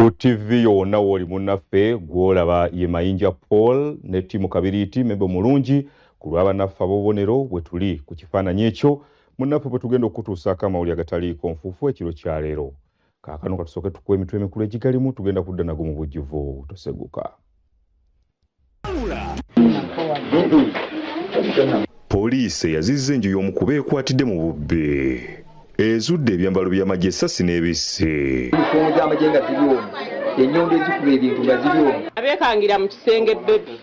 TV yonna woli munnaffe gwolaba ye Mayinja Paul ne Timu Kabiriti membe mulungi kulwaba naffe abobonero bwe tuli ku kifaananyi ekyo munnaffe bwe tugenda okutuusaako amawulire agataliiko nfuufu ekiro kya leero. Kaakano katusooke tukuwe emitwe emikulu egigalimu tugenda kudda nago mu bujjuvu toseguka. Poliisi yazizza enju y'omukuba ekwatidde mu bubbe. Ezudde ebyambalo by'amagye essasi n'ebisse. Enyondo ezikuba ebintu nga ziri omwo. Abeekangira mu kisenge bebi.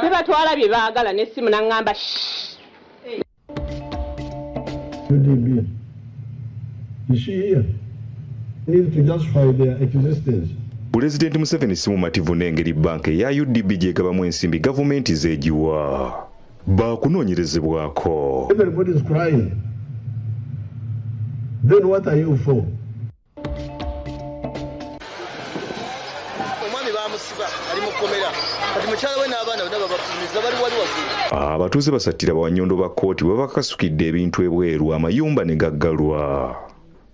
Ne batwala bye baagala n'essimu n'aŋŋamba UDB. Is she here? Need to justify their existence. Pulezidenti Museveni si mumativu n'engeri banka ya UDB gy'egabamu ensimbi gavumenti z'egiwa. Baakunoonyerezebwako. Everybody is crying. Then what are you for? Abatuuze basattira bawannyondo ba kkooti bwe bakasukidde ebintu ebweru amayumba ne gaggalwa.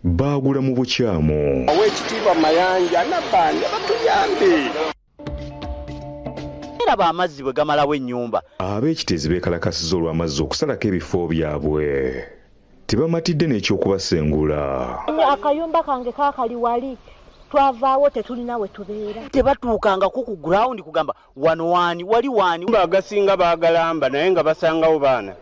Baagula mu bukyamu. Oweekitiibwa Mayanja Nabbanja batuyambe. Era amazzi bwe gamalawo ennyumba. Ab'ekitezi beekalakasizza olw'amazzi okusalako ebifo byabwe. Tebamatidde n'ekyokubasengula. Akayumba kange kaakali wali. Twavaawo tetulina we tubeera. Tebatuukangako ku ground kugamba wano waani wali waani. Agasinga baagalamba naye nga basangawo baana.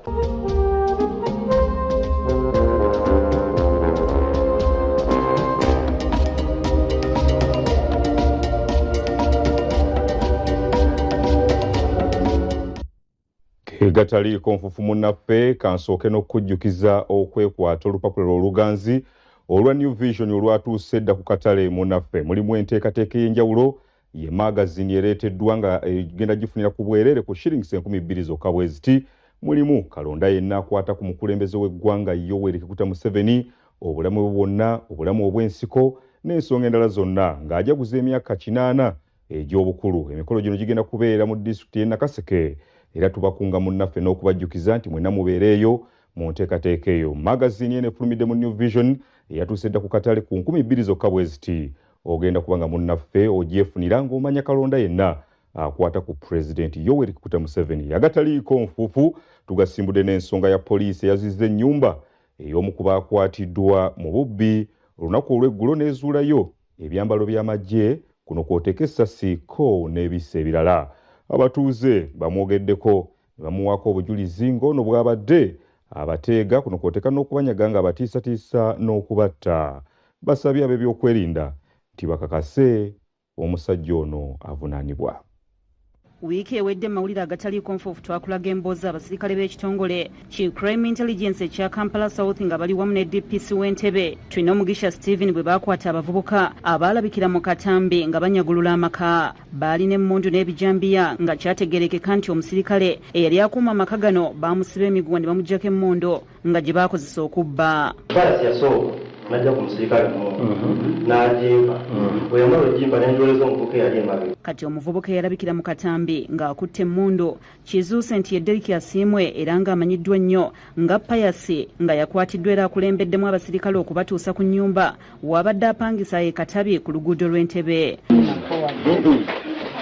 Gataliiko nfufu munnaffe kansooke n'okujjukiza okwekwata olupapula oluganzi olwa New Vision olwatuuse edda ku katale munnaffe. Mulimu enteekateeka ey'enjawulo ye magazini ereeteddwa nga egenda gifunira ku bwereere ku shillings 2,000 zokka bwe ziti. Mulimu kalonda yenna akwata ku mukulembeze w'eggwanga Yoweri Kaguta Museveni, obulamu bwe bwonna, obulamu obw'ensiko n'ensonga endala zonna ng'ajaguza emyaka 80 egy'obukulu. Emikolo gino gigenda kubeera mu disitulikiti y'e Nakaseke. Era tubakunga munnaffe n'okubajjukiza nti mwenna mubeereeyo mu nteekateeka eyo. Magazini eno efulumidde mu New Vision eyatuuse dda ku katale ku 2,000 zokka bwe ziti. Ogenda kubanga munnaffe ogyefunira ng'omanya kalonda yenna akwata ku Pulezidenti Yoweri Kaguta Museveni. Agataliiko nfuufu tugasimbudde n'ensonga ya poliisi eyazizza ennyumba ey'omu ku baakwatiddwa mu bubbi olunaku olw'eggulo n'ezuulayo ebyambalo by'amagye kuno kw'oteeka essasi ko n'ebisse ebirala. Abatuuze bamwogeddeko ne bamuwaako obujulizi ng'ono bw'abadde abateega kuno kw'oteeka n'okubanyaga nga abatiisatiisa n'okubatta. Basabye ab'ebyokwerinda nti bakakase omusajja ono avunaanibwa. Wiiki ewedde mawulire agataliiko nfuufu twakulaga emboozi abasirikale b'ekitongole ki Crime Intelligence ekya Kampala South nga bali wamu ne DPC w'Entebbe Tulina Omugisha Steven bwe baakwata abavubuka abaalabikira mu katambi nga banyagulula amaka. Baali n'emmundu n'ebijambiya nga kyategeerekeka nti omusirikale eyali akuuma amaka gano baamusiba emiguwa ne bamuggyako emmundu nga gye baakozesa okubba. Najja ku musirikale n'ajimba bweyamala ojimba n'enjoleza omuvubuka eyali emabega. Kati omuvubuka eyalabikira mu katambi ng'akutte emmundu kizuuse nti ye Derrick Asiimwe era ng'amanyiddwa nnyo nga Payasi nga yakwatiddwa era akulembeddemu abasirikale okubatuusa ku nnyumba wabadde apangisa e Katabi ku luguudo lw'Entebbe.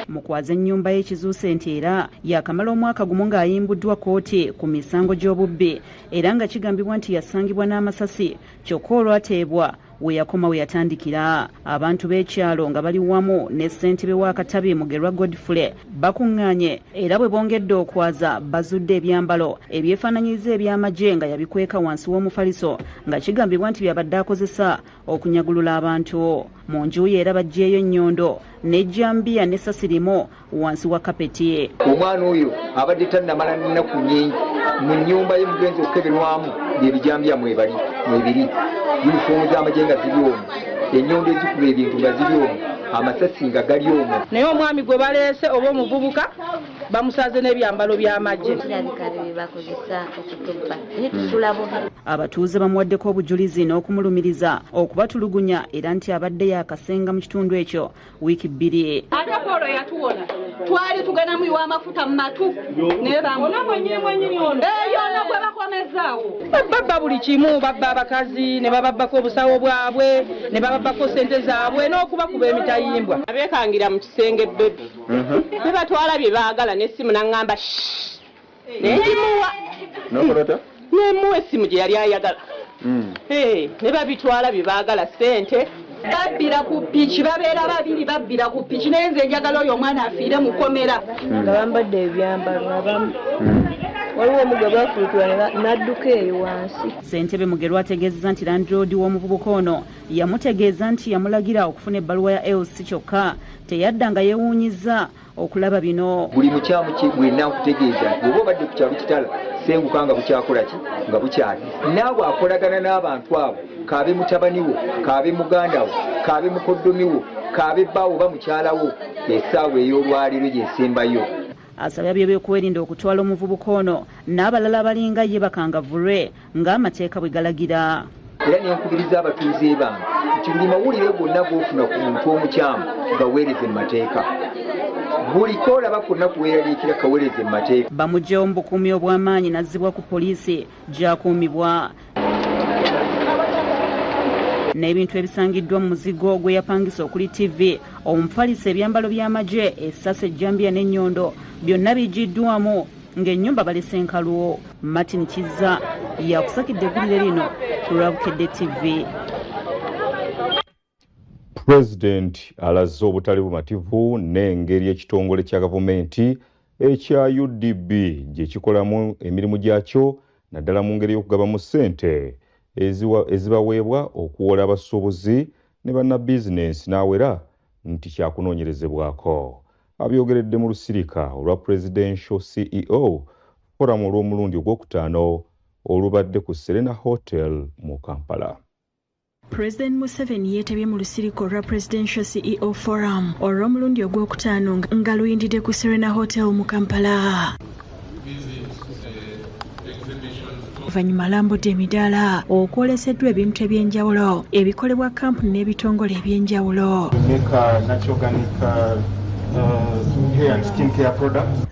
Mukwaze ennyumba y'ekizuuse nti era yakamala omwaka gumu ng'ayimbuddwa kooti ku misango gy'obubbi era nga kigambibwa nti yasangibwa n'amasasi kyokka olwateebwa we yakoma we yatandikira. Abantu b'ekyalo nga bali wamu ne ssentebe wa Katabi Mugerwa Godfrey bakuŋŋaanye era bwe bongedde okwaza bazudde ebyambalo ebyefaananyiriza eby'amagye nga yabikweka wansi w'omufaliso nga kigambibwa nti byabadde akozesa okunyagulula abantu. Mu nju ye era baggyeeyo ennyondo n'ejjambiya n'essasi limu wansi wa kapeti. Omwana oyo abadde tannamala nnaku nnyingi mu nnyumba ye mugenzi okukeberwamu by'ebijambiya mwebiri yunifoomu z'amagye nga ziri omwo, ennyondo ezikuba ebintu nga ziri omwo, amasasi nga gali omwo. Naye omwami gwe baleese oba omuvubuka bamusaze n'ebyambalo by'amagye. Abatuuze bamuwaddeko obujulizi n'okumulumiriza okubatulugunya era nti abadde yakasenga mu kitundu ekyo wiiki 2. Ate Polo yatuwola twali tugenda mu w'amafuta mu matu naye bamona mwennyini ono yonna gwe bakomezaawo babba buli kimu, babba abakazi ne bababbako obusawo bwabwe ne bababbako sente zaabwe n'okubakuba emitayimbwa. Abeekangira mu kisenge bebi ne batwala bye baagala n'essimu n'aŋŋamba nenjimuwa nemuwa essimu gye yali ayagala ne babitwala bye baagala sente. babbira ku piki babeera babiri babbira ku piki naye nze njagala oyo omwana afiire mu komera nga bambadde ebyambalo abamu waliwo omugabo afulutula n'adduka eyo wansi. Ssentebe Mugerwa ategeezezza nti landiroodi w'omuvubuka ono yamutegeeza nti yamulagira okufuna ebbaluwa ya LC kyokka teyadda nga yeewuunyizza okulaba bino. Buli mukyamu bwenna nkutegeeza bw'oba obadde ku kyalo kitala senguka nga bukyakola ki nga bukyali naawe akolagana n'abantu abo kaabe mutabani wo kaabe muganda wo kaabe mukoddomi wo kaabe bbaawo oba mukyalawo essaawa ey'olwaliro gyesembayo. Asabye ab'ebyokwerinda okutwala omuvubuka ono n'abalala abalinga ye bakangavvulwe ng'amateeka bwe galagira. Era nenkubiriza abatuuze bange nti buli mawulire gonna g'ofuna ku muntu omukyamu gaweereze mu mateeka. Buli koolaba konna kuweeraliikira kaweereze mu mateeka. Bamuggyewo mu bukuumi obw'amaanyi n'azzibwa ku poliisi gy'akuumibwa. N'ebintu ebisangiddwa mu muzigo gwe yapangisa okuli TV, omufalisa, ebyambalo by'amagye, essasa, ejjambiya n'ennyondo byonna bigiddwamu ng'ennyumba balese enkaluwo. Martin Kizza yakusakidde eggulire lino ku Lwabukedde TV. Pulezidenti alaze obutali bumativu n'engeri ekitongole kya gavumenti ekya UDB gye kikolamu emirimu gyakyo naddala mu ngeri y'okugabamu ssente ezibaweebwa okuwola abasuubuzi ne bannabizinensi n'awera nti kyakunoonyerezebwako. Abyogeredde mu lusirika olwa Presidential CEO Forum olw'omulundi ogwokutaano olubadde ku Serena Hotel mu Kampala. President Museveni yeetebye mu lusirika olwa Presidential CEO Forum olw'omulundi ogwokutaano nga luyindidde ku Serena Hotel mu Kampala. Oluvannyuma alambudde emidaala okwoleseddwa ebintu eby'enjawulo ebikolebwa kampuni n'ebitongole eby'enjawulo.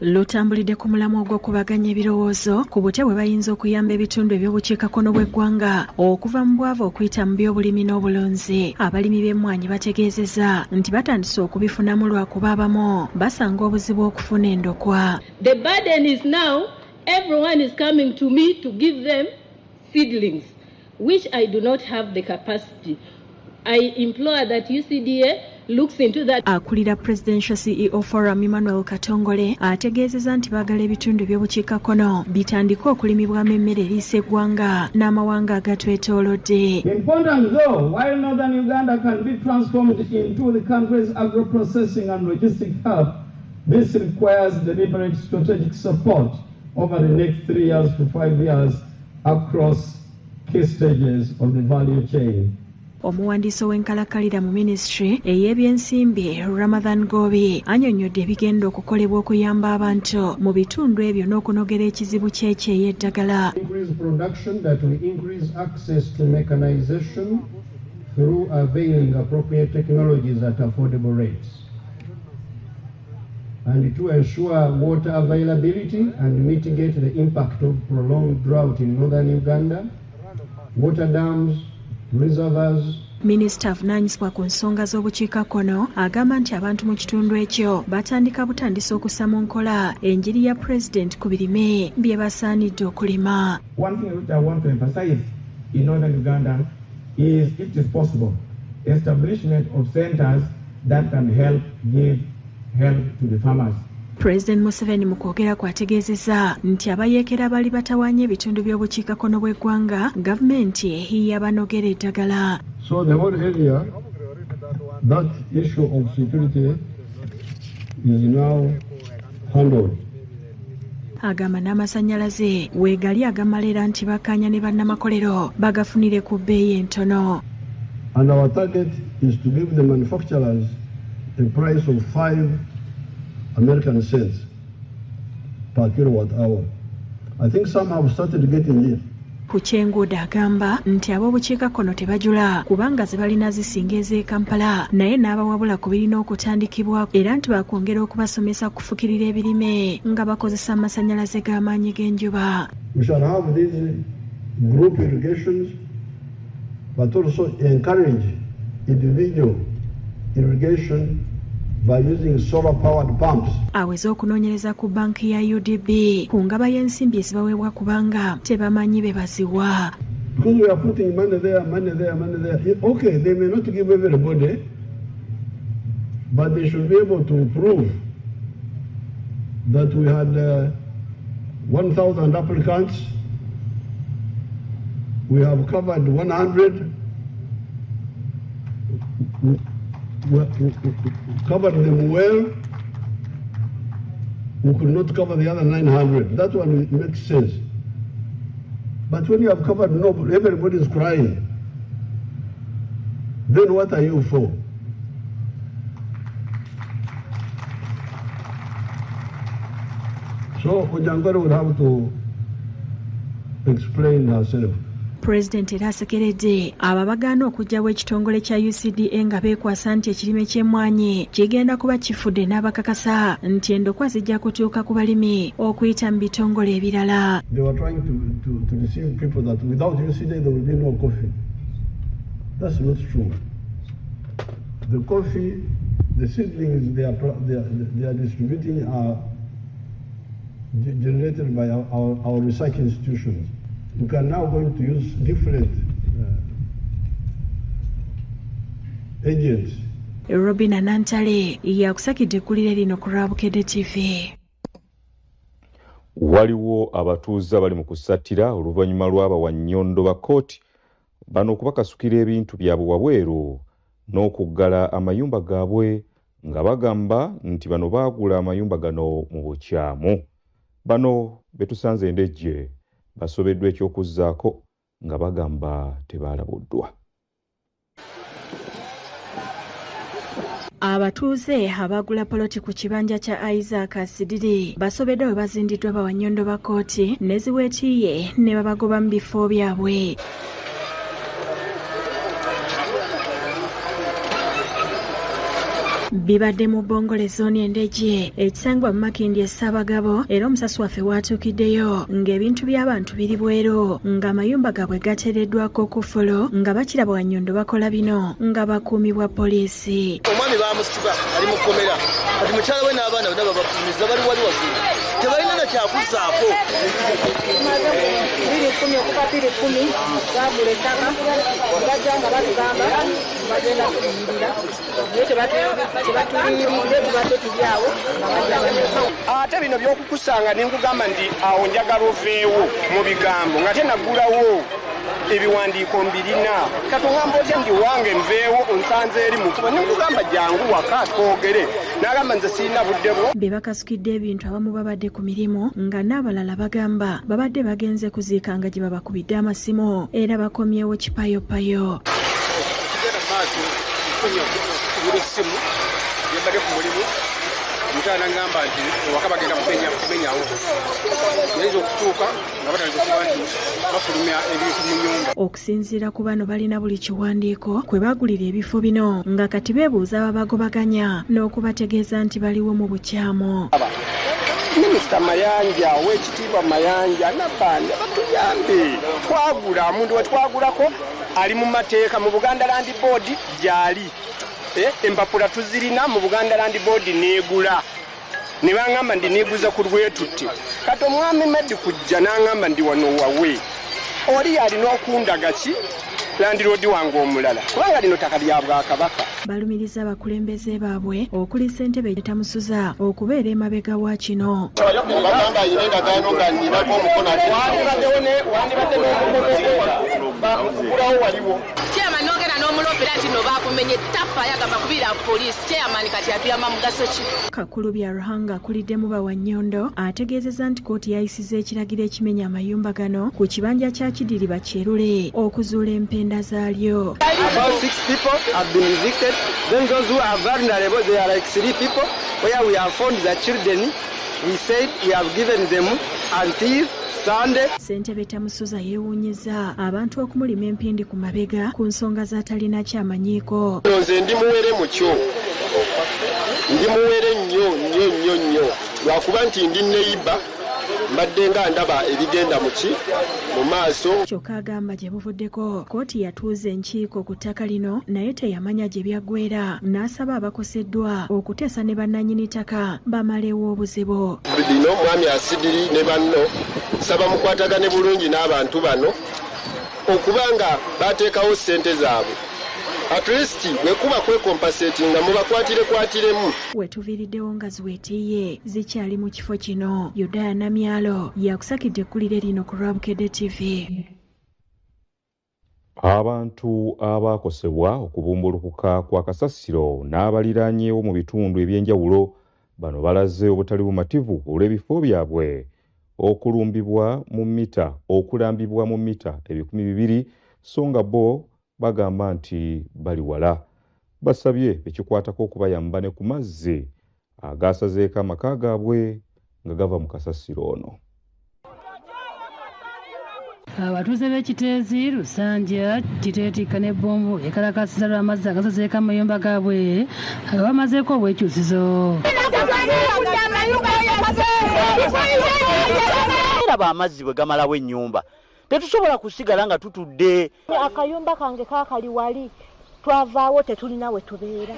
Lutambulidde ku mulamwa ogw'okubaganya ebirowoozo ku butya bwe bayinza okuyamba ebitundu eby'obukiikakkono bw'eggwanga okuva mu bwavu okuyita mu by'obulimi n'obulunzi. Abalimi b'emmwanyi bategeezezza nti batandise okubifunamu lwakuba abamu basanga obuzibu okufuna endokwa. The burden is now everyone is coming to me to give them seedlings, which I do not have the capacity. I implore that UCDA looks into that. Akulira Presidential CEO Forum Emmanuel Katongole ategeezezza nti baagala ebitundu by'obukiikakkono bitandika okulimibwamu emmere eriisa eggwanga n'amawanga agatwetoolodde. Important though, while northern Uganda can be transformed into the country's agro-processing and logistic hub, this requires deliberate strategic support over the next 3 years to 5 years across key stages of the value chain. Omuwandiisi w'enkalakkalira mu minisitule ey'ebyensimbi Ramadhan Gobi annyonnyodde ebigenda okukolebwa okuyamba abantu mu bitundu ebyo n'okunogera ekizibu ky'ekyeyo eddagala. Increase production that will increase access to mechanization through availing appropriate technologies at affordable rates. And to ensure water availability and mitigate the impact of prolonged drought in northern Uganda, water dams, reservoirs. Minisita avunaanyizibwa ku nsonga z'obukiikakkono agamba nti abantu mu kitundu ekyo batandika butandisa okussa mu nkola enjiri ya pulezidenti ku birime bye basaanidde okulima. One thing which I want to emphasize in northern Uganda is, if it is possible, establishment of centers that can give help to the farmers. President Museveni mu kwogera kwategeezezza nti abayeekera bali batawaanya ebitundu by'obukiikakkono bw'eggwanga gavumenti ehiya banogera eddagala. So the whole area, that issue of security is now handled. Agamba n'amasannyalaze weegali agamalera nti bakkaanya ne bannamakolero bagafunire ku bbeeyi entono. And our target is to give the manufacturers a price of 5 American cents per kilowatt hour. I think some have started getting it. Kuchenguda agamba nti ab'obukiikakkono tebajula kubanga zibalina zisinga ez'e Kampala naye n'abawabula ku birina okutandikibwa era nti bakwongera okubasomesa kufukirira ebirime nga bakozesa amasannyalaze g'amaanyi g'enjuba. We shall have these group irrigations but also encourage individual irrigation by using solar-powered pumps. Aweza okunoonyereza ku banki ya UDB ku ngaba y'ensimbi ezibaweebwa kubanga tebamanyi be baziwa. Because we are putting money there, money there, money there. Okay, they may not give everybody, but they should be able to prove that we had 1,000 applicants. We have covered 100. We covered them well. We could not cover the other 900. That one makes sense. But when you have covered nobody, everybody is crying. Then what are you for? So Ojangara would have to explain herself. President era asekeredde ababagaana okugyawo ekitongole kya UCDA nga beekwasa nti ekirime ky'emmwanyi kigenda kuba kifudde n'abakakasa nti endokwa zijja kutuuka ku balimi okuyita mu bitongole ebirala. They were trying to deceive people that without UCDA there will be no coffee. That's not true. The coffee, the seedlings they are distributing are generated by our research institutions. We are now going to use different agents. Robin Anantale yakusakidde eggulire lino ku Rwabukedde TV. Waliwo abatuuze abali mu kusattira oluvannyuma lw'abawa nnyondo ba kkooti bano okubakasukira ebintu byabwe wabweru n'okuggala amayumba gaabwe nga bagamba nti bano baagula amayumba gano mu bukyamu. Bano betusanze endejje basobeddwa ekyokuzzaako nga bagamba tebaalabuddwa. Abatuuze abagula poloti ku kibanja kya Isaac Asidiri basobeddwa bwe bazindiddwa bawa nnyondo ba kkooti ne ziweetiiye ne babagoba mu bifo byabwe. Bibadde mu Bongole zooni endejje ekisangibwa mu Makindye Ssaabagabo era omusasi waffe waatuukiddeyo ng'ebintu by'abantu biri bweru ng'amayumba gaabwe gateereddwako kufulo nga bakiraba Wannyondo bakola bino nga bakuumibwa poliisi. Omwami baamusiba ali mu kkomera ati mukyala we n'abaana bonna babafumiza bali wali waggulu tebalina na kyakuzzaako. Biri 10 okuva 10 baagula ettaka bajja nga batugamba bagenda kuyirira ate bino by'okukusanga ne nkugamba nti awo njagala oveewo mu bigambo nga tenagulawo ebiwandiiko mbirina katugamba otya ndi wange nveewo onsanze eri mukuba ne nkugamba jangu waka twogere n'agamba nze sirina budde bwo. Be bakasukidde ebintu abamu babadde ku mirimu nga n'abalala bagamba babadde bagenze kuziikanga gye babakubidde amasimu era bakomyewo kipayopayo. Simu yabadde ku mulimu omukyala n'agamba nti waka bagenda kumenyawo yayinza okutuuka nga batandika okuba nti bafulumya ebintu mu nnyumba. Okusinziira ku bano balina buli kiwandiiko kwe baagulira ebifo bino nga kati beebuuza ababagobaganya n'okubategeeza nti baliwo mu bukyamu. Minisita Mayanja ow'ekitiibwa Mayanja Nabanja batuyambe twagula omuntu we twagulako ali mu mateeka mu Buganda Land Board gyali. Empapula tuzirina mu Buganda Land Board neegula ne bangamba ndi neeguza ku lwetutte kati omwami Medi kujja n'angamba ndi wano wawe oli alina okundaga ki landiroodi wange omulala kubanga lino ttaka lya Bwakabaka. Balumiriza abakulembeze baabwe okuli ssentebe Tamusuza okubeera emabega wa kino. Bagamba ayina endagaano nga nninaku omukono bakugulawo waliwo. Chairman nogera n'omulopera nti no baakumenye ttaffa yagamba kubira poliisi chairman kati atuyamba mugaso ki. Kakulu bya Ruhanga akuliddemu bawa Nnyondo ategeezezza nti kkooti yayisizza ekiragiro ekimenya amayumba gano ku kibanja kya Kidiriba Kyerule okuzuula empenda zaalyo. About 6 people have been evicted. Then those who are vulnerable, they are like 3 people where we have found the children He said he have given them until Sunday. Ssentebe Tamusoza yeewuunyiza abantu okumulima empindi ku mabega ku nsonga z'atalina kyamanyiiko. Nze ndi muwere mu kyo. Ndi muwere nnyo lwakuba nti ndi neiba mbadde nga ndaba ebigenda mu maaso. Kyokka agamba gye buvuddeko kkooti yatuuza enkiiko ku ttaka lino naye teyamanya gye byaggweera n'asaba abakoseddwa okuteesa ne bannannyini ttaka bamalewo obuzibu. Bino mwami Asidiri ne banno nsaba mukwatagane bulungi n'abantu bano okubanga bateekawo ssente zaabwe. At least bwekuba kwekompasetinga mubakwatiremu. Wetuviiriddewo nga ziweetiiye zikyali mu kifo kino. Yudaya Namyalo yakusakidde ekkulire lino ku Rwabukedde TV. Abantu abaakosebwa okubumbulukuka kwa kasasiro n'abaliraanyeewo mu bitundu eby'enjawulo bano balaze obutali bumativu olw'ebifo byabwe okulambibwa mu mita 200 so nga bo bagamba nti bali wala. Basabye ekikwatako okubayamba ne ku mazzi agaasazeeko amaka gaabwe nga gava mu kasasiro ono. Abatuuze b'Ekiteezi, Lusanja, Kiteetikka ne Bbombo ekalakasiza lw'amazzi agasazeeko amayumba gaabwe nga bamazeeko obwekyusizo. Eraba amazzi bwe gamalawo ennyumba tetusobola kusigala nga tutudde. Akayumba kange kaakali wali twavaawo tetulina we tubeera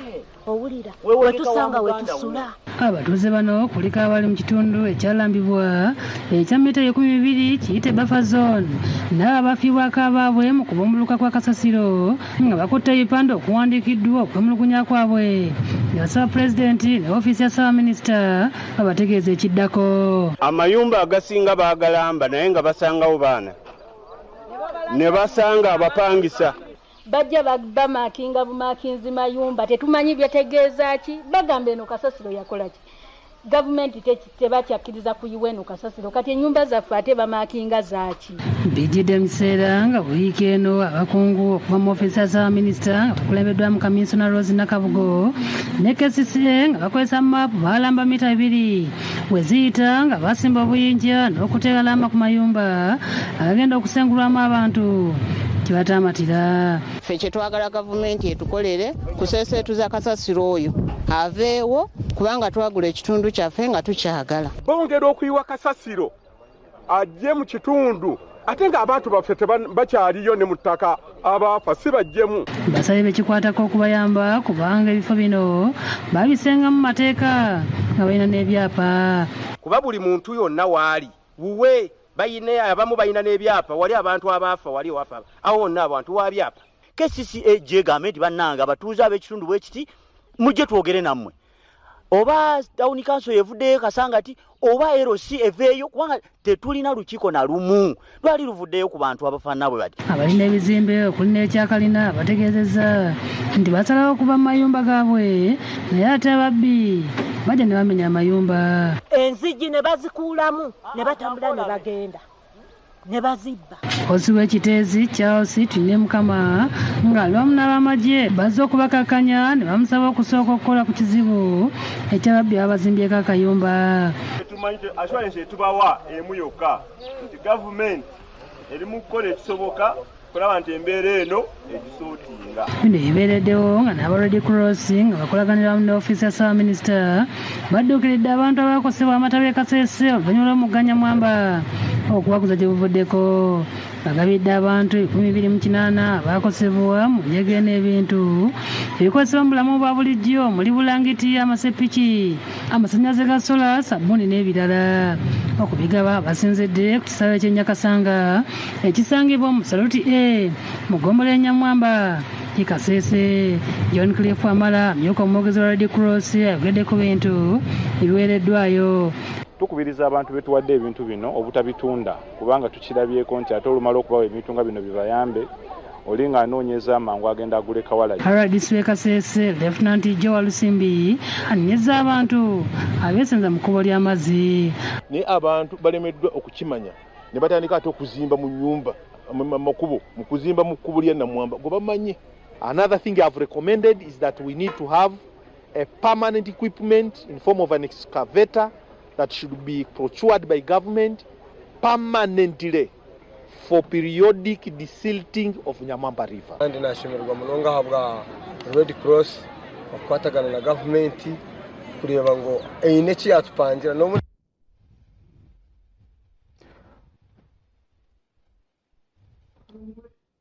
owulira wetusanga wetusula. Abatuuze bano kuliko abali mu kitundu ekyalambibwa ekya mita 12 kiyite buffer zone n'abafiibwako abaabwe mu kubumbuluka kwa kasasiro nga bakutte ebipande okuwandiikiddwa okwemulugunya kwabwe nga basaba pulezidenti ne ofiisi ya Ssaabaminisita babategeeza ekiddako. Amayumba agasinga baagalamba naye nga basangawo baana ne basanga abapangisa bajja bamakinga bumakinzi mayumba tetumanyi byategeeza ki bagamba eno kasasiro yakola ki gavumenti tebakyakkiriza kuyiwa eno kasasiro kati ennyumba zaffe ate bamakinga zaaki. Bijjidde mu kiseera nga wiiki eno abakungu okuva mu ofiisi ya Ssaabaminisita nga bakulembeddwamu Kaminsona Rose Nakabugo ne KCCA nga bakozesa maapu balamba mita 2 we ziyita nga basimba obuyinja n'okuteeka alama ku mayumba agagenda okusengulwamu abantu kibataamatira. Ffe kye twagala gavumenti etukolere kuseeseetuza kasasiro oyo aveewo kubanga twagula ekitundu kyaffe nga tukyagala. Bongera okuyiwa kasasiro ajje mu kitundu ate ng'abantu baffe bakyaliyo ne mu ttaka abaafa si bajjemu. Basabye bekikwatako okubayamba kubanga ebifo bino babisenga mu mateeka nga balina n'ebyapa. Kuba buli muntu yonna waali wuwe abamu balina n'ebyapa wali abantu abaafa wali wafa awo wonna abantu wa byapa. KCCA gyegambye nti bannanga abatuuze ab'ekitundu bwe kiti mujje twogere nammwe oba Town Council evuddeyo kasangati oba LC eveeyo kubanga tetulina lukiiko na lumu lwali luvuddeyo ku bantu abafaanana bwe bati. Abalina ebizimbe okuli n'ekyakalina bategeezezza nti basalawo okuva mu mayumba gaabwe naye ate ababbi bajja ne bamenya amayumba. Enzigi ne bazikuulamu ne batambula ne bagenda ne bazibba. Osi w'Ekiteezi Charles Tune Mukama nga lwamu n'abamagye bazze okubakakanya ne bamusaba okusooka okukola ku kizibu ekyababbi abazimbyeko akayumba. Tumanyi assurance etubawa emu yokka nti gavumenti eri mu kukola ekisoboka kulaba nti embeera eno egisootinga. Bino ebibeereddewo nga n'aba Red Cross nga bakolaganira mu n'ofiisi ya Ssaabaminisita badduukiridde abantu abaakosebwa amatabi e Kasese oluvannyuma lw'omugganya Mwamba okubaguza gye buvuddeko. Bagabidde abantu 208 abaakosebwa mu njege n'ebintu ebikozesebwa mu bulamu bwa bulijjo omuli bulangiti, amasepiki, amasannyalaze ga sola, sabbuuni n'ebirala. Okubigaba basinzidde ku kisaawe ky'Ennyakasanga ekisangibwa mu Saluti mu ggombolola ya Nyamwamba i Kasese. John Cliff Amala amyuka omwogezi wa Red Cross ayogedde ku bintu ebiweereddwayo. Tukubiriza abantu betuwadde ebintu bino obutabitunda kubanga tukirabyeko nti ate olumala okubawa ebintu nga bino bibayambe oli nga anoonyeza amangu agenda agule kawala. RDC w'e Kasese Lieutenant Joe Lusimbi annyeza abantu abeesenza mu kkubo ly'amazzi. Naye abantu balemeddwa okukimanya ne batandika ate okuzimba mu nnyumba makubo mu kuzimba mu kkubo lya Namwamba gwe bamanyi. Another thing I've recommended is that we need to have a permanent equipment in form of an excavator that should be procured by government permanently for periodic desilting of Nyamamba River. And nashimirwa munonga habwa Red Cross okwatagana na government kureba ngo einechi yatupangira no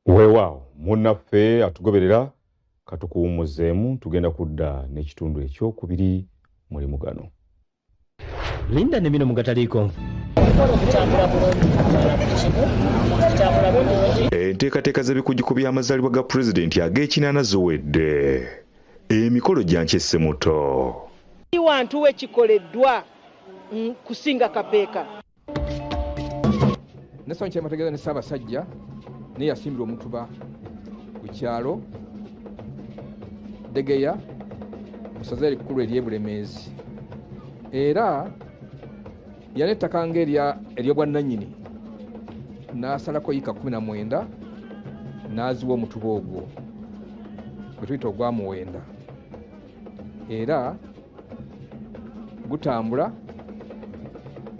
weewaawo munnaffe atugoberera katukuwumuzeemu tugenda kudda n'ekitundu ekyokubiri mulimu gano. Linda ne bino mugataliiko. Enteekateeka z'ebikujjuko by'amazaalibwa ga pulezidenti ag'ekinaana ziwedde. Emikolo gya Nkyessemuto. Wantu wekikoleddwa kusinga kapeeka. Nelson Kyemategeeza ne Ssaabasajja naye yasimbirwa Omutuba ku kyalo Degeya musaza erikulu ery'Ebulemeezi era yali ettaka ery'obwannannyini n'asalako yiika 19 n'aziwa Omutuba ogwo gwe tuyita ogwamuwenda era gutambula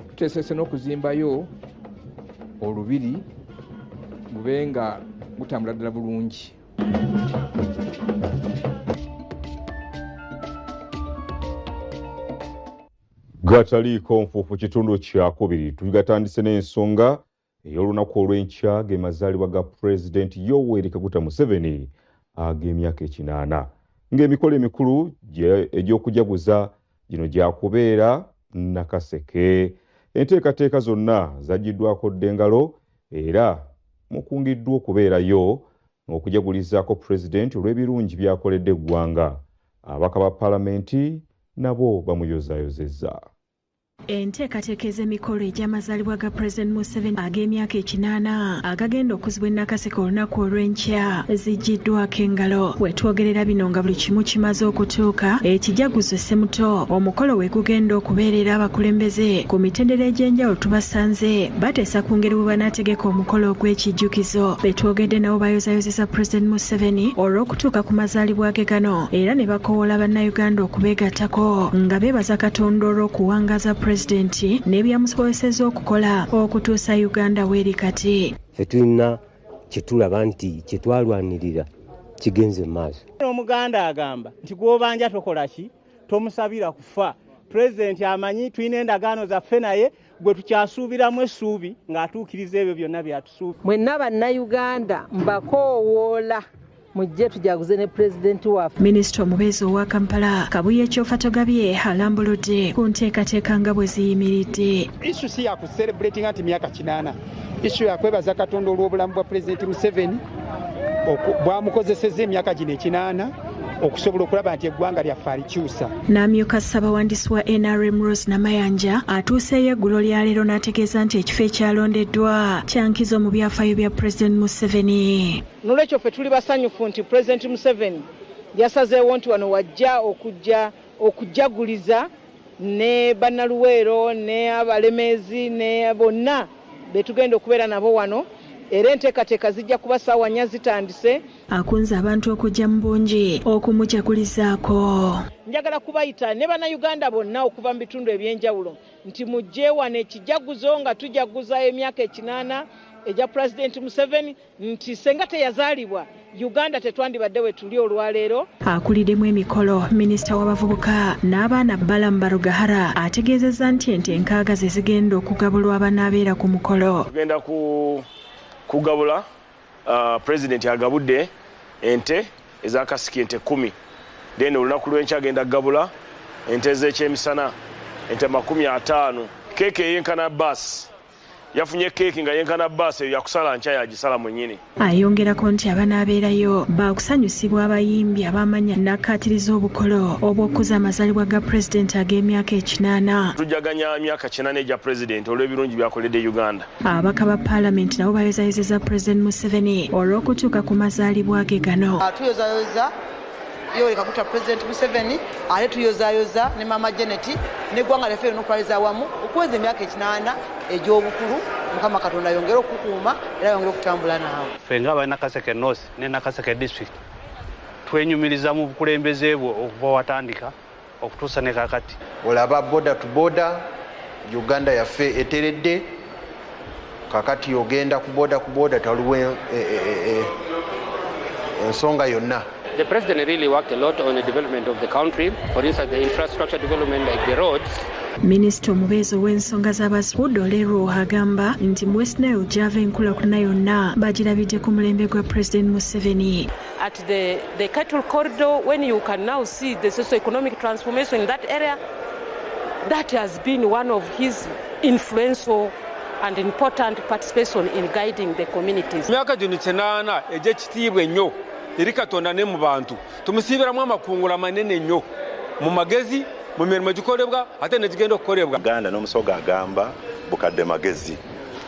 tuteesese n'okuzimbayo olubiri gube nga gutambula ddala bulungi. Gataliiko nfuufu kitundu kyakubiri tugatandise n'ensonga ey'olunaku olw'enkya ge mazaalibwa ga pulezidenti Yoweri Kaguta Museveni ag'emyaka 80 ng'emikolo emikulu egy'okujaguza gino gyakubeera Nakaseke. Enteekateeka zonna zaggiddwako ddengalo era mukungiddwa okubeerayo okujagulizaako pulezidenti olw'ebirungi byakoledde eggwanga. Ababaka ba paalamenti nabo bamuyozaayozezza. Enteekateeka ez'emikolo egy'amazaalibwa ga President Museveni ag'emyaka 80 agagenda okuzibwa e Nakaseke olunaku olw'enkya ziggiddwako engalo. Wetwogerera bino nga buli kimu kimaze okutuuka ekijaguzo Ssemuto omukolo we gugenda okubeerera abakulembeze ku mitendera egy'enjawulo tubasanze bateesa ku ngeri bwe banaategeka omukolo ogw'ekijjukizo. Betwogedde nabo bayozaayozeza President Museveni olw'okutuuka ku mazaalibwa ge gano era ne bakoowoola bannayuganda okubeegattako nga beebaza Katonda olw'okuwangaza Presidenti n'ebyamusobozesezza okukola okutuusa Uganda w'eri kati. Ffe tulina kye tulaba nti kye twalwanirira kigenze mu maaso. Omuganda agamba nti gw'obanja tokola ki tomusabira kufa. Pulezidenti amanyi tulina endagaano zaffe naye gwe tukyasuubiramu essuubi ng'atuukiriza ebyo byonna byatusuubi. Mwenna bannayuganda mbakoowoola mujje tujaguze ne pulezidenti waffe. Minisita omubeezi owa Kampala Kabuye Kyofatogabye alambuludde ku nteekateeka nga bwe ziyimiridde. Issue si ya kucelebrating nti myaka 80. Issue ya kwebaza Katonda olw'obulamu bwa pulezidenti Museveni bwamukozesezza emyaka gino 80 okusobola okulaba nti eggwanga lyaffe alikyusa. N'amyuka Ssaabawandiisi wa NRM Rose Namayanja atuuseeyo eggulo lya leero n'ategeeza nti ekifo ekyalondeddwa kyankizo mu byafaayo bya President Museveni. N'olwekyo ffe tuli basanyufu nti President Museveni yasazeewo nti wano wajja okujaguliza ne bannaluweero ne abalemeezi ne bonna betugenda okubeera nabo wano. Era enteekateeka zijja kuba ssaawa 4 zitandise. Akunze abantu okujja mu bungi okumujagulizaako. Njagala kubayita ne bannayuganda bonna okuva mu bitundu eby'enjawulo nti mujje wano ekijaguzo nga tujaguza emyaka 80 egya Pulezidenti Museveni nti senga teyazaalibwa Uganda tetwandibadde we tuli olwaleero. Akuliddemu emikolo minisita w'abavubuka n'abaana Balamu Barugahara ategeezezza nti ente enkaaga ze zigenda okugabulwa abanaabeera ku mukolo. Tugenda kugabula President agabudde ente ezakasiki ente 10. Then olunaku lw'enkya agenda kugabula ente z'ekyemisana ente 50. Keeke yenkana bus yafunye keeki nga yenkana bus eyo yakusala nkya yagisala mwennyini. Ayongerako nti abanaabeerayo baakusanyusibwa abayimbi abamanya n'akkaatiriza obukolo obw'okuza amazaalibwa ga Pulezidenti ag'emyaka 80. Tujjaganya emyaka 80 egya Pulezidenti olw'ebirungi byakoledde Uganda. Ababaka ba Paalamenti nabo bayozaayozeza Pulezidenti Museveni olw'okutuuka ku mazaalibwa ge gano. Tuyozayoza Yoweri Kaguta President Museveni ate tuyozaayoza ne Mama Janet n'eggwanga lyaffe lyonna okwaliza awamu okuweza emyaka 80 egy'obukulu. Mukama Katonda yongere okukuuma era yongere okutambula naawe. Ffe nga Nakaseke North ne Nakaseke District twenyumiriza mu bukulembeze bwo okuva watandika okutuusa ne kakati. Olaba boda to boda Uganda yaffe eteredde kakati ogenda ku boda taliwo ensonga yonna. The president really worked a lot on the development of the country, for instance the infrastructure development like the roads. Minisita omubeezi w'ensonga z'abasibudde Olero agamba nti mu West Nile gyava enkulaakulana yonna bagirabidde ku mulembe gwa President Museveni. At the cattle corridor, when you can now see the socio-economic transformation in that area, that has been one of his influential and important participation in guiding the communities. Myaka gino 8 egy'ekitiibwa ennyo eri Katonda ne mu bantu tumusiibiramu amakungula manene nnyo mu magezi mu mirimu gikolebwa ate ne gigenda okukolebwa. Uganda n'omusoga agamba bukadde magezi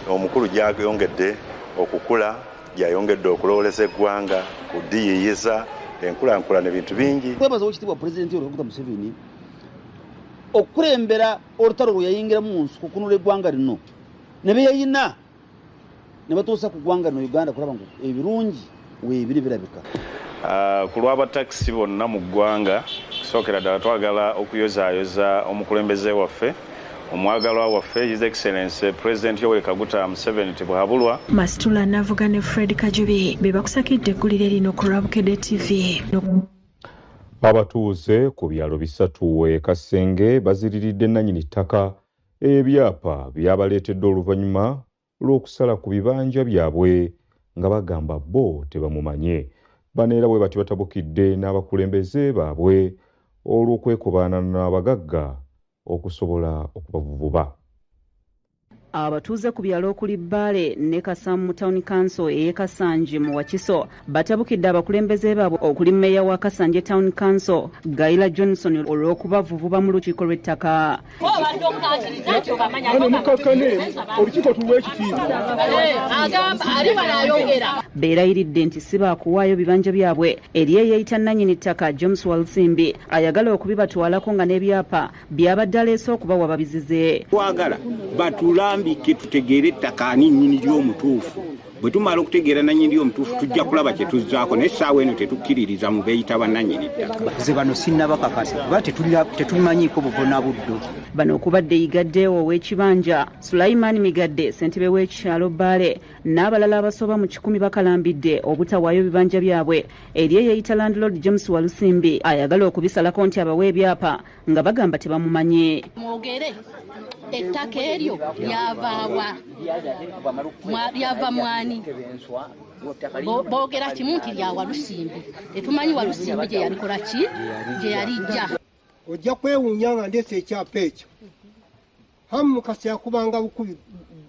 omukulu gyayongedde okukula gyayongedde okuloolesa eggwanga kudiyiyiza enkulankulana ebintu bingi. Kwebaza ekitiibwa pulezidenti Yoweri Museveni okulembera olutalo lwe yayingira mu nsi kukunula eggwanga lino ne beyayina ne batuusa ku ggwanga lino Uganda kulaba ngu ebirungi weebiri birabika. Ku lw'abatakisi bonna mu ggwanga sookera ddala twagala okuyozaayoza omukulembeze waffe omwagalwa waffe His Excellency President Yoweri Kaguta Museveni Tibwabulwa. Masitula Navuga ne Fred Kajubi be bakusakidde eggulire lino ku Lwabukedde TV. Abatuuze ku byalo bisatu e Kasenge baziriridde nannyini ttaka ebyapa byabaleetedde oluvannyuma lw'okusala ku bibanja byabwe nga bagamba bo tebamumanye. Bano era bwe bati batabukidde n'abakulembeze baabwe olw'okwekobaana n'abagagga okusobola okubavububa. Abatuuze ku byalo okuli Bbale ne Kasamu Town Council e Kasanje mu Wakiso batabukidde abakulembeze baabwe okuli Meya wa Kasanje Town Council Gaila Johnson olw'okubavububa mu lukiiko lw'ettaka. Beerayiridde nti si baakuwaayo bibanja byabwe eri eyayita nannyini ttaka James Walsimbi ayagala okubibatwalako nga n'ebyapa byabadde aleese okubawa babizize. Twagala batulambike tutegeere ettaka ani nnyini ly'omutuufu. Bwe tumala okutegeera nannyini ly'omutuufu tujja kulaba kye tuzzaako n'essaawa eno tetukkiririza mu beeyita bannannyini ttaka. Bakuze bano sinnabakakasa kuba tetulimanyiiko buvunabuddu. Bano okubadde Yigaddewo ow'ekibanja Sulaiman Migadde ssentebe w'ekyalo Bbale n'abalala abasoba mu 10 bakalambidde obutawaayo bibanja byabwe eri eyayita Landlord James Walusimbi ayagala okubisalako nti abawe ebyapa nga bagamba tebamumanye. Mwogere ettaka eryo lyavaawa lyava mwani boogera kimu nti lya Walusimbi tetumanyi Walusimbi gye yalikola ki gye yalijja. Ojja kwewuunya nga ndeese ekyapa ekyo hamu mukasi yakubanga bukubi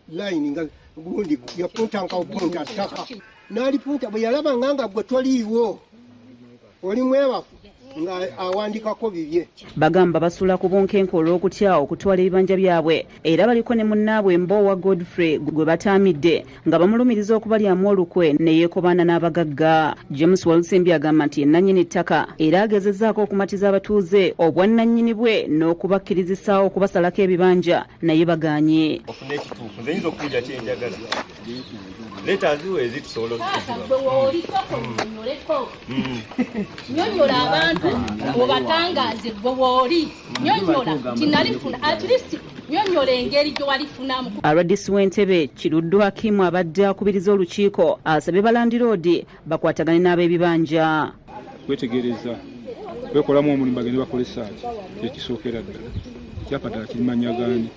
layini nga gundi yapunta opunta ttaka n'alipunta bwe yalabanga nga gwe toliiwo oli mwebafu nga awandikako bibye. Bagamba basula ku bunkenke olw'okutya okutwala ebibanja byabwe era baliko ne munnaabwe Mbowa Godfrey gwe bataamidde nga bamulumiriza okubalyamu olukwe ne yeekobaana n'abagagga. James Walusimbi agamba nti nannyini ttaka era agezezzaako okumatiza abatuuze obwannannyini bwe n'okubakkirizisaawo okubasalako ebibanja naye bagaanye. Ofune ekituufu nze nyinza okukuja kyenjagala leta ziwe ezitusobola nyonyola abantu obatangaze gwooli nyonyola kinalifuna at least nyonyola engeri gye walifunamu. RDC w'Entebbe Kiruddu Hakimu abadde akubiriza olukiiko asabye balandiroodi bakwatagane n'ab'ebibanja. Kwetegereza kwekolamu omulimu bagende bakolesa ki ekisookera ddala ekyapa ddala kirimanyaganye.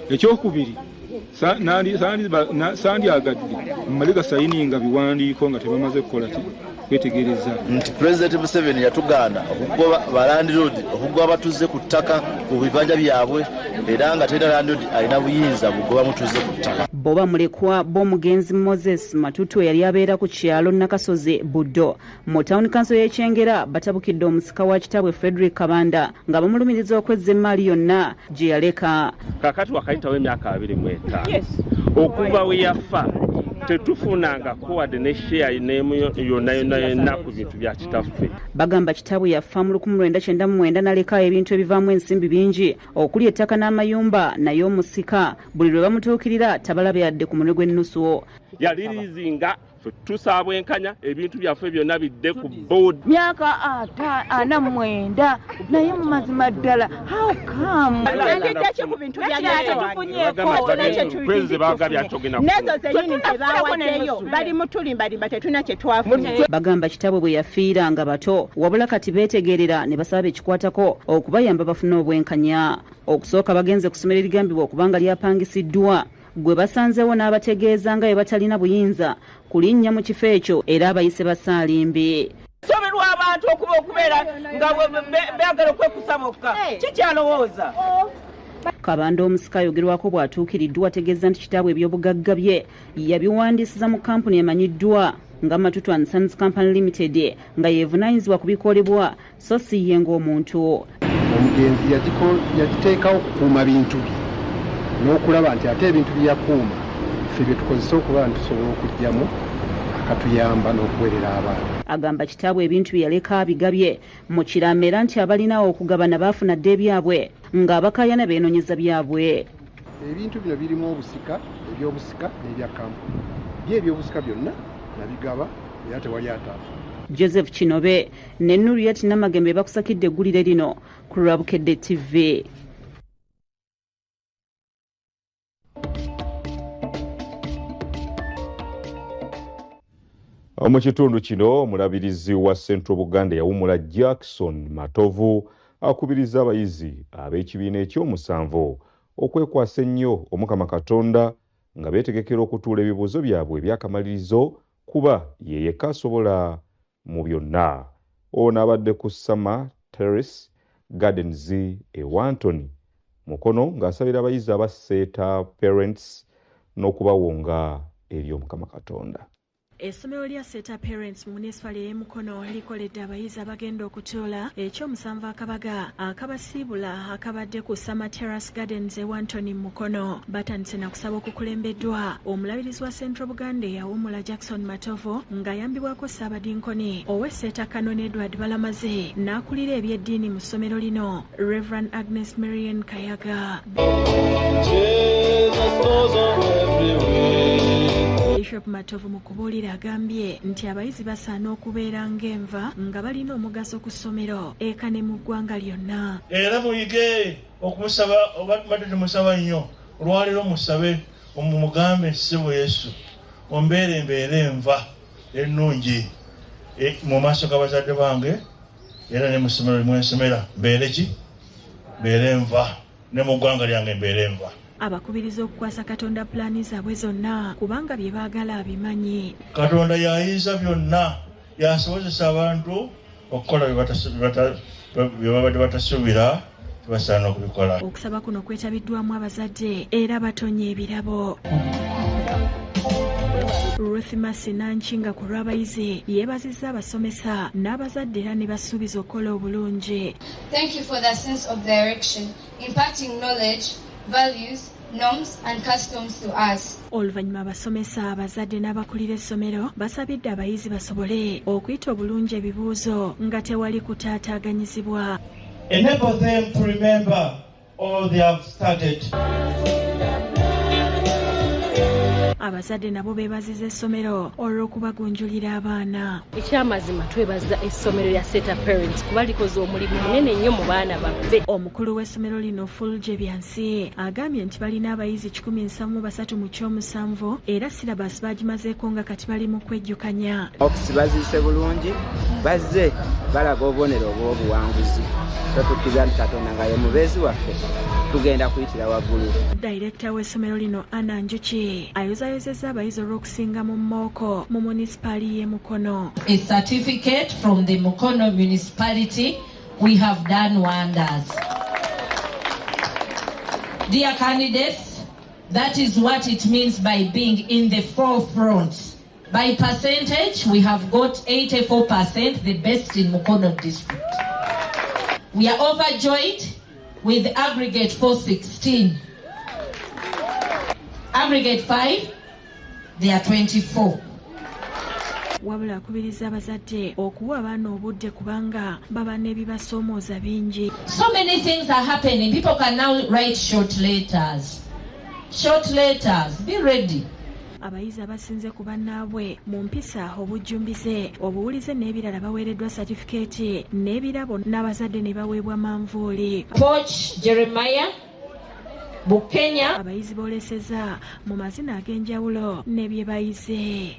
Ekyokubiri sandyagadde mmaliga sayininga biwandiiko nga tebamaze kukola ki kwetegereza nti President Museveni yatugaana okugoba balandiroodi okugoba batuze ku ttaka ku bibanja byabwe era nga tena landiroodi alina buyinza bugoba mutuze ku ttaka. Boba mulekwa b'omugenzi Moses Matutu eyali abeera ku kyalo Nakasoze Buddo mu Town Council y'Ekyengera batabukidde omusika wa kitabwe Frederick Kabanda nga bamulumiriza okwezza emmaali yonna gye yaleka. Kakati wakayitawo emyaka 25 okuva we yafa tetufunanga kuwadde ne share yonna ku bintu bya kitaffe. Bagamba kitabwe yafa mu 1999 naleka ebintu ebivaamu ensimbi bingi okuli ettaka n'amayumba naye omusika buli lwe bamutuukirira tabalabye yadde ku munwe gw'ennusu. Yalirizinga tusabwenkanya ebintu byaffe byonna bidde ku board. Myaka 49 naye mu mazima ddala how come President bagabye atogena nezo zenyini zebawaddeyo bali mutulimbalimba tetuna kye twafuna. Bagamba kitabo bwe yafiira nga bato wabula kati beetegerera ne basaba ekikwatako okubayamba bafune obwenkanya. Okusooka bagenze ku ssomero erigambibwa okubanga lyapangisiddwa gwe basanzeewo n'abategeeza nga bwe batalina buyinza kulinnya mu kifo ekyo era abayise basaalimbi. Soberwa abantu okubeera nga beagala okwekusa bokka kikyalowooza. Kabanda omusika ayogerwako bw'atuukiriddwa ategeeza nti kitabo eby'obugagga bye yabiwandiisiza mu kampuni emanyiddwa nga Matutu and Sons Company Limited nga yeevunaanyizibwa ku bikolebwa so si ye ng'omuntu. Omugenzi yagiteekawo okukuuma bintu bye n'okulaba nti ate ebintu bye yakuuma ffe bye tukozesa okuba nti tusobola okugyamu akatuyamba n'okuweerera abaana. Agamba kitabo ebintu bye yaleka abigabye mu kiraamo era nti abalinawo okugabana baafuna dde byabwe ng'abakaayana beenoonyeza byabwe. Ebintu bino birimu obusika, ebyobusika n'ebya kampuni. By'ebyobusika byonna nabigaba era tewali ataafa. Joseph Kinobe ne Nuriyat Namagembe bakusakidde eggulire lino ku Lwabukedde TV. Mu kitundu kino omulabirizi wa Central Buganda yawumula Jackson Matovu akubiriza abayizi ab'ekibiina ekyomusanvu okwekwasa ennyo Omukama Katonda nga beetegekera okutuula ebibuuzo byabwe ebyakamalirizo kuba ye yekka asobola mu byonna. Ono abadde ku Summer Terrace Gardens e Wantoni Mukono ng'asabira abayizi abaseeta parents n'okubawonga eri Omukama Katonda. Essomero lya Seta Parents mu municipal y'e Mukono likoledde abayizi abagenda okutuula ekyomusanvu akabaga akabasiibula akabadde ku Summer Terrace Gardens e Wantoni Mukono. Batandise na kusaba okukulembeddwa omulabirizi wa Central Buganda yawumula Jackson Matovu ng'ayambibwako Ssaabadinkoni ow'Esseta Canon Edward Balamaze n'akulira ebyeddiini mu ssomero lino Reverend Agnes Marian Kayaga. Bishop Matovu mu kubuulira agambye nti abayizi basaana okubeera ng'enva nga balina omugaso ku ssomero eka ne mu ggwanga lyonna. Era muyige okumusaba oba tumadde tumusaba nnyo olwaleero musabe omumugambe ssebo Yesu ombeera enva ennungi mu maaso g'abazadde bange era ne mu ssomero limwensomera mbeere enva ne mu ggwanga lyange mbeere enva. Abakubiriza okukwasa Katonda pulaani zaabwe zonna kubanga bye baagala abimanyi. Katonda y'ayinza byonna yasobozesa abantu okukola bye babadde batasuubira basaana okubikola. Okusaba kuno kwetabiddwamu abazadde era batonye ebirabo. Ruth Masi Nanchinga ku lw'abayizi yeebazizza abasomesa n'abazadde era ne basuubiza okukola obulungi. Thank you for the sense of direction, imparting knowledge, values, norms and customs to us. Oluvannyuma abasomesa abazadde n'abakulira essomero basabidde abayizi basobole okuyita obulungi ebibuuzo nga tewali kutaataaganyizibwa. Enable them to remember all they have started. Abazadde nabo beebaziza essomero olw'okubagunjulira abaana. Ekyamazima twebaza essomero lya Seta Parents kuba likoze omulimu munene nnyo mu baana baffe. Omukulu w'essomero lino Fulje Byansi agambye nti balina abayizi 173 mu kyomusanvu era silabasi bagimazeeko nga kati bali mu kwejjukanya. Okusibaziise bulungi bazze balaga obubonero obw'obuwanguzi. Tukkiriza nti Katonda nga ye mubeezi waffe tugenda kuyitira waggulu. Director w'essomero lino Anna Njuki ayozayozezza abayizi olw'okusinga mu Mooko mu munisipaali y'e Mukono. A certificate from the Mukono municipality, we have done wonders. Dear candidates, that is what it means by being in the forefront. By percentage, we have got 84%, the best in Mukono district. We are overjoyed with aggregate 416. Aggregate 5, they are 24. Wabula akubiriza abazadde okuwa abaana obudde kubanga baba n'ebibasoomooza bingi. So many things are happening. People can now write short letters. Short letters. Be ready. abayizi abasinze ku bannaabwe mu mpisa obujjumbize obuwulize n'ebirala baweereddwa satifikeeti n'ebirabo n'abazadde ne baweebwa manvuuli. Coach Jeremiah Bukenya abayizi booleseza mu mazina ag'enjawulo ne bye bayize.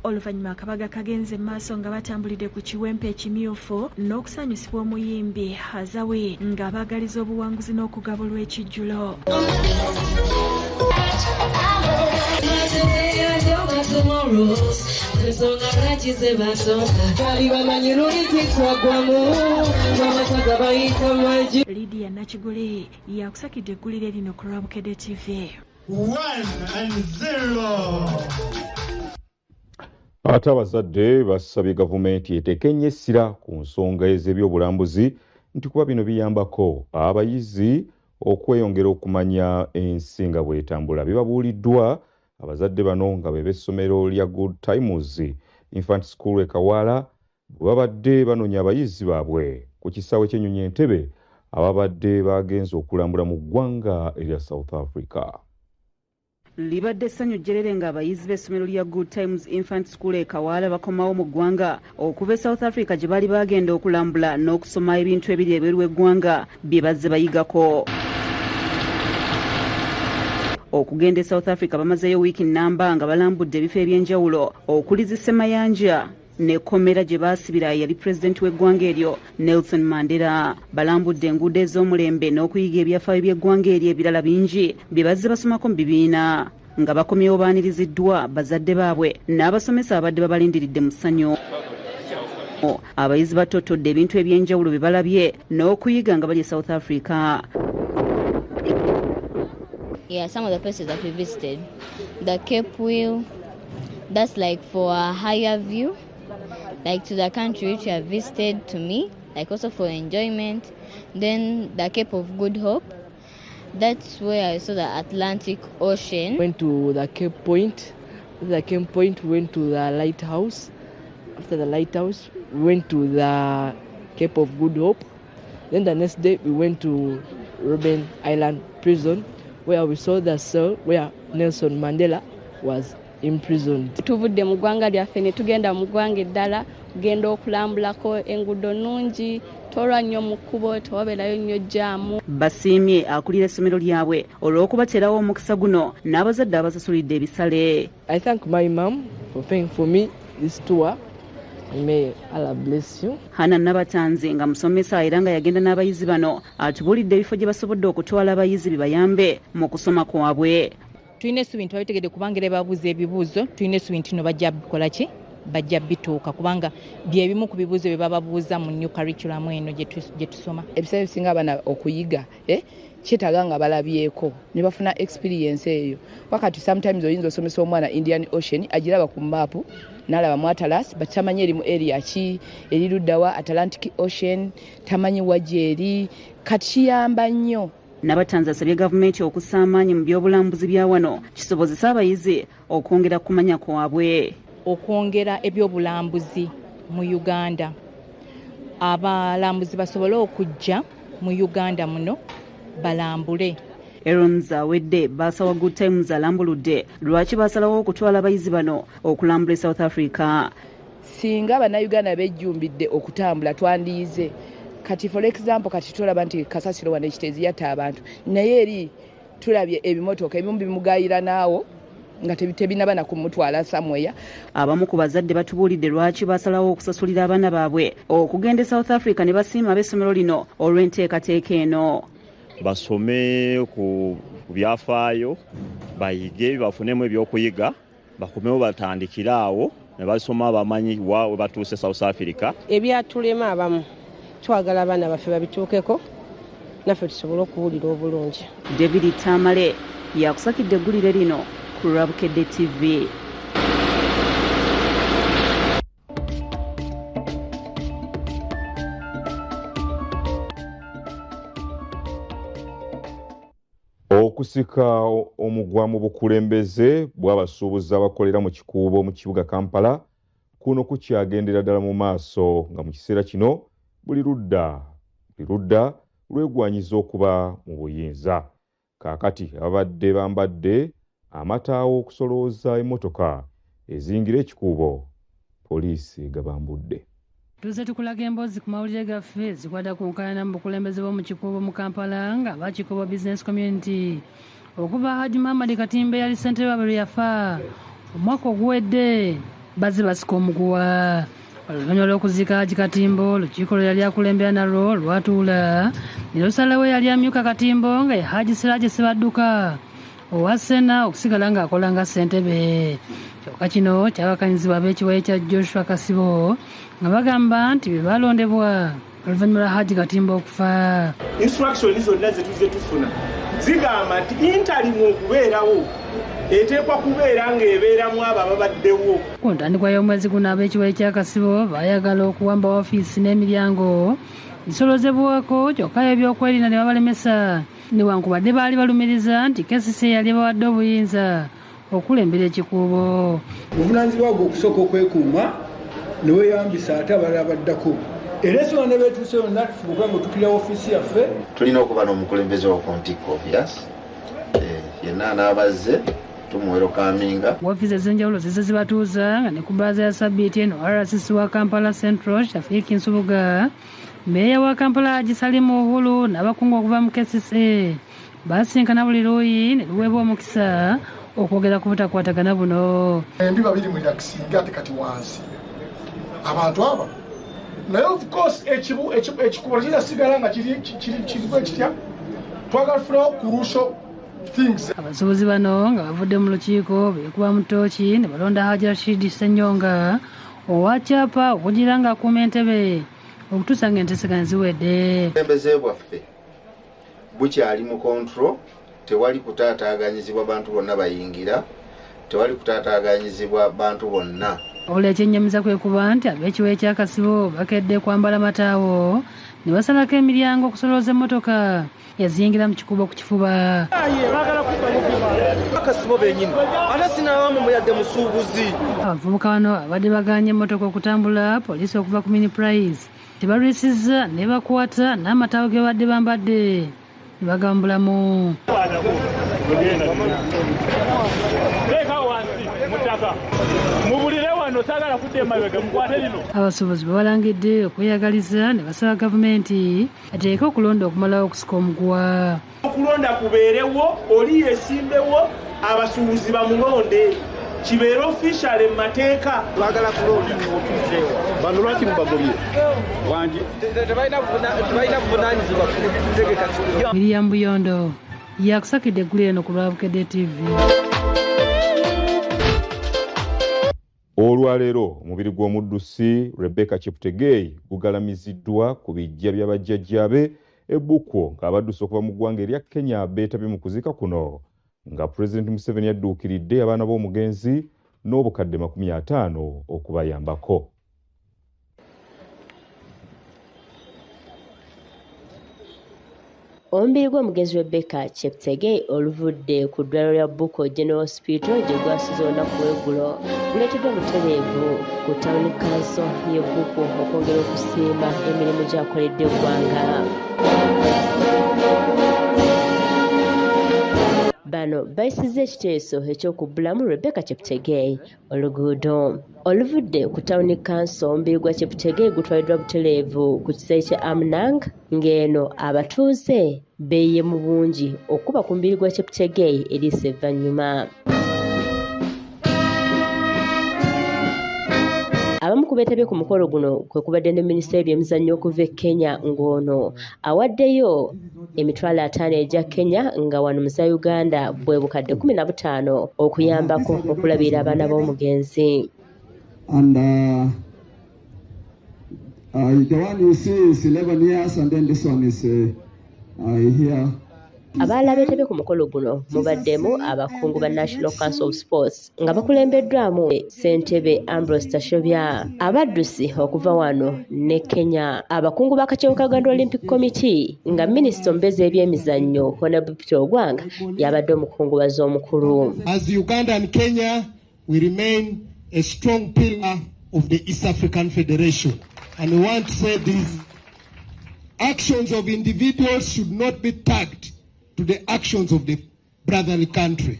Oluvannyuma akabaga kagenze maaso nga batambulidde ku kiwempe ekimyufu n'okusanyusibwa omuyimbi Hazawi nga baagaliza obuwanguzi n'okugabulwa ekijjulo. Lydia Nakigule yakusakidde eggulire lino ku Lwabukedde TV. 1-0. Ate abazadde basabye gavumenti eteeke ennyo essira ku nsonga ez'ebyobulambuzi nti kuba bino biyambako abayizi okweyongera okumanya ensi nga bw'etambula. Bibabuuliddwa abazadde bano nga b'essomero lya Good Times Infant School e Kawaala bwe babadde banoonya abayizi baabwe ku kisaawe ky'ennyonyi Entebbe ababadde bagenze okulambula mu ggwanga erya South Africa. Libadde essanyu jjerere ng'abayizi b'essomero lya Good Times Infant School e Kawaala bakomawo mu ggwanga okuva e South Africa gye bali bagenda okulambula n'okusoma ebintu ebiri ebweru w'eggwanga bye bazze bayigako. Okugenda e South Africa bamazeyo wiiki nnamba nga balambudde ebifo eby'enjawulo okuli Ssemayanja n'ekkomera gye baasibira yali pulezidenti w'eggwanga eryo Nelson Mandela. Balambudde enguudo ez'omulembe n'okuyiga ebyafaayo by'eggwanga eryo ebirala bingi bye bazze basomako mu bibiina nga bakomyewo baaniriziddwa bazadde baabwe n'abasomesa abadde babalindiridde mu ssanyu. Abayizi batottodde ebintu eby'enjawulo bye balabye n'okuyiga nga bali e South Africa. Yeah, some of the places that we visited, the Cape Wheel, that's like for a higher view, like to the country which you have visited to me, like also for enjoyment. Then the Cape of Good Hope, that's where I saw the Atlantic Ocean. Went to the Cape Point. The Cape Point went to the lighthouse. After the lighthouse, we went to the Cape of Good Hope. Then the next day we went to Robben Island Prison, where we saw the cell where Nelson Mandela was imprisoned. Tuvudde mu ggwanga lyaffe ne tugenda mu ggwanga eddala kugenda okulambulako enguudo nnungi tolwa nnyo mu kkubo tewabeerayo nnyo jaamu. Basiimye akulira essomero lyabwe olw'okubateerawo omukisa guno n'abazadde abasasulidde ebisale. I thank my mom for paying for me this tour. May Allah bless you. Hana Nabatanzi nga musomesa era nga yagenda n'abayizi bano atubulidde ebifo gye basobodde okutwala abayizi bibayambe mu kusoma kwabwe. Tulina essuubi nti babitegedde kubanga era babuuza ebibuuzo, tulina essuubi nti no bajja bikola ki? Bajja bituuka kubanga bye bimu ku bibuuzo bye bababuuza mu new curriculum eno gye tusoma. Ebiseera bisinga abaana okuyiga kyetaaga nga balabyeko ne bafuna experience eyo. Wakati sometimes oyinza osomesa omwana Indian Ocean agiraba ku maapu n'alaba mu Atlas but tamanyi eri mu area ki eri luddawa Atlantic Ocean tamanyi wajeeri kati kiyamba nnyo. Nabatanzi asabye gavumenti okussa amaanyi mu byobulambuzi bya wano kisobozesa abayizi okwongera kumanya kwabwe. Okwongera ebyobulambuzi mu Uganda, abalambuzi basobole okujja mu Uganda muno balambule. Eronza wedde basawa Good Times alambuludde lwaki basalawo okutwala abayizi bano okulambula e South Africa. Singa bannayuganda bejjumbidde okutambula twandiize kati for example kati tulaba nti kasasiro wano ekiteezi yatta abantu naye eri tulabye ebimotoka ebimu bimugayira naawo nga tebinaba na kumutwala somewhere. Abamu ku bazadde batubuulidde lwaki basalawo okusasulira abaana baabwe okugenda e South Africa ne basiima ab'essomero lino olw'enteekateeka eno. Basome ku byafaayo bayige bafunemu ebyokuyiga bakomewo batandikira awo ne basoma bamanyi wa we batuuse South Africa. Ebyatulema abamu twagala abaana baffe babituukeko naffe tusobole okuwulira obulungi. David Tamale yakusakidde eggulire lino ku Lwabukedde TV. Okusika omugwa mu bukulembeze bw'abasuubuzi abakolera mu kikuubo mu kibuga Kampala kuno kukyagendera ddala mu maaso nga mu kiseera kino buli ludda lwegwanyiza okuba mu buyinza. kaakati ababadde bambadde amataawo okusolooza emmotoka ezingira ekikuubo poliisi egabambudde. Tuze tukulaga emboozi ku mawulire gaffe zikwata ku nkaayana mu bukulembeze bw'omu Kikuubo mu Kampala nga aba Kikuubo Business Community okuva Haji Muhammad Katimba yali ssentebe waabwe lwe yafa omwaka oguwedde bazze basika omuguwa. Oluvannyuma lw'okuziika Haji Katimba olukiiko lwe yali akulembera nalwo lwatuula ne lusalawo yali amyuka Katimba nga ye Haji Siraje Sibadduka owa Sena okusigala ng'akola nga ssentebe. Kyokka kino kyabakanyizibwa ab'ekiwayi kya Joshua Kasibo nga bagamba nti bye balondebwa oluvannyuma lwa Haji Katimba okufa. Instruction zonna ze tuzze tufuna zigamba nti intalimu okubeerawo eteekwa kubeera ng'ebeeramu abo ababaddewo. Ku ntandikwa y'omwezi guno ab'ekiwayi kya Kasibo baayagala okuwamba ofiisi n'emiryango bisolozebwako kyokka ebyokwerinda ne babalemesa newankubadde baali balumiriza nti KCCA yali bawadde obuyinza okulembera ekikuubo. Obuvunaanyizibwa bwe okusooka okwekuuma ne weeyambisa ate abalala baddako. Era ensonga ne beetuuse yonna tufubuka nga tukirira ofiisi yaffe. Tulina okuba n'omukulembeze wa Contico Obvious yenna anaabazze tumuwero kaminga. Woofiisi ez'enjawulo zize zibatuuza nga ne ku bbaaza ya Sabbiiti eno RCC wa Kampala Central Shafiiki Nsubuga, Meeya wa Kampala Haji Salimu Uhuru n'abakungu okuva mu KCCA basinkana buli luuyi ne luweebwa omukisa okwogera ku butakwatagana buno. Embiba biri mu takisinga ate kati wansi abantu aba naye of course ekikubo kizasigala nga kiriko ekitya twagala tufunawo crucial things. Abasuubuzi bano nga bavudde mu lukiiko beekuba mu ttooki ne balonda Haji Rashid Ssenyonga owa Kyapa okugira nga akuuma entebe okutuusa ng'enteeseganya ziwedde. Obukulembeze bwaffe bukyali mu control, tewali kutaataaganyizibwa bantu bonna bayingira, tewali kutaataaganyizibwa bantu bonna. Wabula ekyennyamiza kwe kuba nti ab'ekiwayi kya Kasibo bakedde kwambala mataawo ne basalako emiryango okusolooza emmotoka yaziyingira mu kikuubo ku kifuba. Kasibo bennyini ate sinaabamu muyadde musuubuzi. Abavubuka bano abadde baganye emmotoka okutambula poliisi okuva ku Mini Prize tebalwisizza ne bakwata n'amataawo ge badde bambadde ne bagambulamu. Abasuubuzi babalangidde okweyagaliza ne basaba gavumenti ateeke okulonda okumalawo okusika omuguwa. Okulonda kubeerewo, oli yeesimbewo, abasuubuzi bamulonde kibeere official mu mateeka. Baagala kulonda bano lwaki mubagobye wangi tebalina buvunaanyizibwa kutegeka kibuga. Miriam Buyondo yakusakidde eggulu eno ku Lwabukedde TV. Olwaleero omubiri gw'omuddusi Rebecca Cheptegei gugalamiziddwa ku bijja bya bajjajjaabe ebbukwo ng'abaddusi okuva mu ggwanga erya Kenya beetabye mu kuzika kuno nga Pulezidenti Museveni adduukiridde abaana b'omugenzi n'obukadde 50 okubayambako. Omubiri gw'omugenzi Rebecca Cheptegei oluvudde ku ddwaliro lya Bukko General Hospital gye gwasize olunaku lw'eggulo guleeteddwa butereevu ku Town Council y'e Bukko okwongera okusiima emirimu gy'akoledde eggwanga. Bano bayisizza ekiteeso eky'okubbulamu Rebecca Cheptegei oluguudo oluvudde ku Town Council. Omubiri gwa Cheptegei gutwaliddwa butereevu ku kisayi kya Amnang ng'eno abatuuze beeye mu bungi okuba ku mubiri gwa Cheptegei eriisa evvannyuma. Abamu ku beetabye ku mukolo guno kwe kubadde ne minisita w'ebyemizannyo okuva e Kenya ng'ono awaddeyo emitwalo 5 egya Kenya nga wano mu Uganda bwe bukadde 15 okuyambako okulabira abaana b'omugenzi. And the one you see is 11 years and then this one is here. Abalala beetabye ku mukolo guno mubaddemu abakungu ba National Council of Sports nga bakulembeddwamu ssentebe Ambrose Tashobya, abaddusi okuva wano ne Kenya, abakungu b'akakiiko ka Uganda Olympic Committee nga minisita omubeezi ebyemizannyo Honorable Peter Ogwanga yabadde omukungubazi omukulu. As Uganda and Kenya, we remain a strong pillar of the East African Federation, and we want to say this: actions of individuals should not be tagged to the actions of the brotherly country.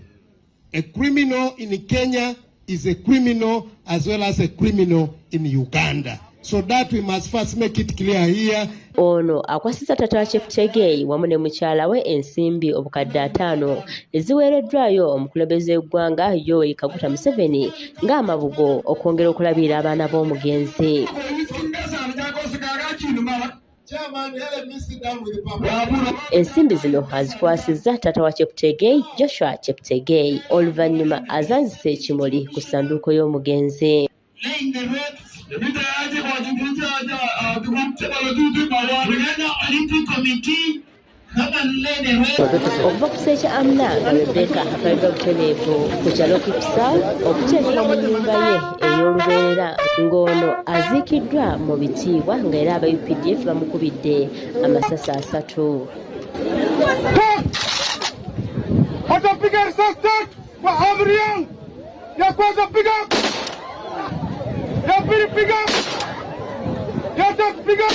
A criminal in Kenya is a criminal as well as a criminal in Uganda. So that we must first make it clear here. Ono akwasiza tata wa Cheptegei wamu ne mukyala we ensimbi obukadde 5 eziweereddwayo omukulembeze w'eggwanga Yoweri Kaguta Museveni ng'amabugo okwongera okulabirira abaana b'omugenzi. Ensimbi zino azikwasizza tata wa Cheptegei Joshua Cheptegei oluvannyuma azanzise ekimuli ku ssanduuko y'omugenzi. Okuva ku Seekya Amina nga Rebecca akalidde obutereevu ku kyalo Kipsa okuteekebwa mu nnyumba ye ey'olubeerera ng'ono aziikiddwa mu bitiibwa ng'era aba UPDF bamukubidde amasasi 3. Watapiga risasi tatu kwa amri yangu. Ya kwanza piga, ya pili piga, ya tatu piga.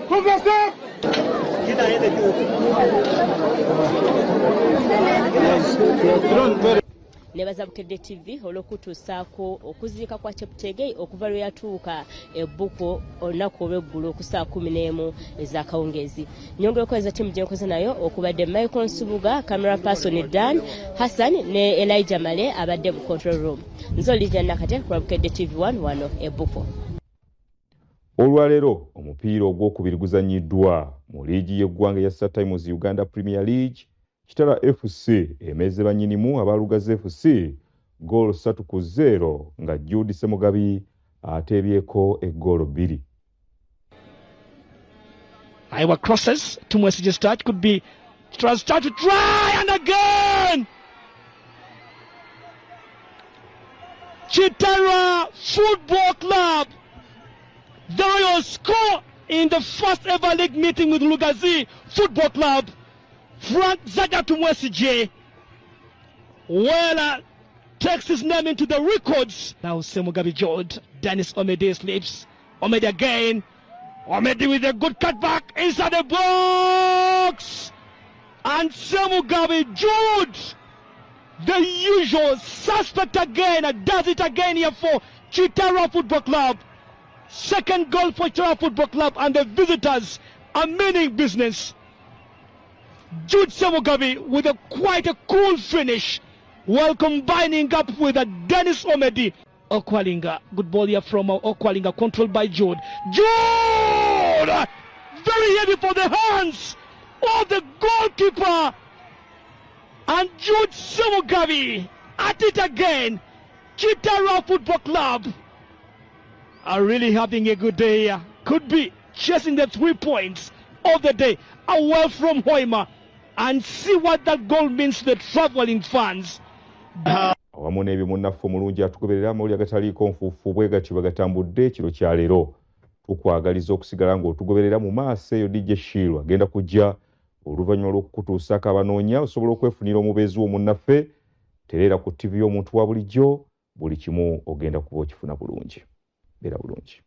Funga safu. Nebaza Bukedde TV olw'okutuusaako okuziika kwa Cheptegei okuva lwe yatuuka ebbuko olunaku olw'eggulo ku saa 11 ez'akawungeezi. Nyongera za timu gyenkoze nayo okubadde Michael Nsubuga, camera person Dan Hassan ne Elijah Male abadde mu control room. Nzo Lydia Nakate ku Bukedde TV 1 wano ebbuko. Olwaleero omupiira ogwokubiri guzannyiddwa mu liigi y'eggwanga ya Star Times Uganda Premier League. Kitara FC emeze banyinimu abalugaze FC goal 3-0 nga Jude Semugabi atebyeko egoolo 2. Iowa crosses to Mwesigye's touch, could be start to try and again Chitara Football Club, the Royal score in the first ever league meeting with Lugazi Football Club. Frank Zaga to Mwesigye takes his name into the records. Now Semugabi George, Dennis Omedi slips. Omedi again. Omedi with a good cutback inside the box. And Semugabi George, the usual suspect again, does it again here for Chitara Football Club. Second goal for Chitara Football Club, and the visitors are meaning business. Jude Semugabi with quite a cool finish while combining up with a Dennis Omedi. Okwalinga, good ball here from Okwalinga, controlled by Jude. Jude! Very heavy for the hands of the goalkeeper. And Jude Semugabi at it again. Chitara Football Club are really having a good day here. Could be chasing the 3 points of the day away from Hoima. And see what that goal means to the traveling fans. Awamu n'ebyo munnaffe omulungi atugoberera amawulire agataliiko nfuufu bwe gati bagatambudde kiro kya leero. Tukwagaliza okusigala ng'otugoberera mu maaso eyo DJ Shirwa agenda kujja oluvannyuma lw'okukutuusako abanoonya osobola okwefunira omubeezi w'omunnaffe. Tereera ku TV y'omuntu wa bulijjo, buli kimu ogenda kuba okifuna bulungi. Beera bulungi.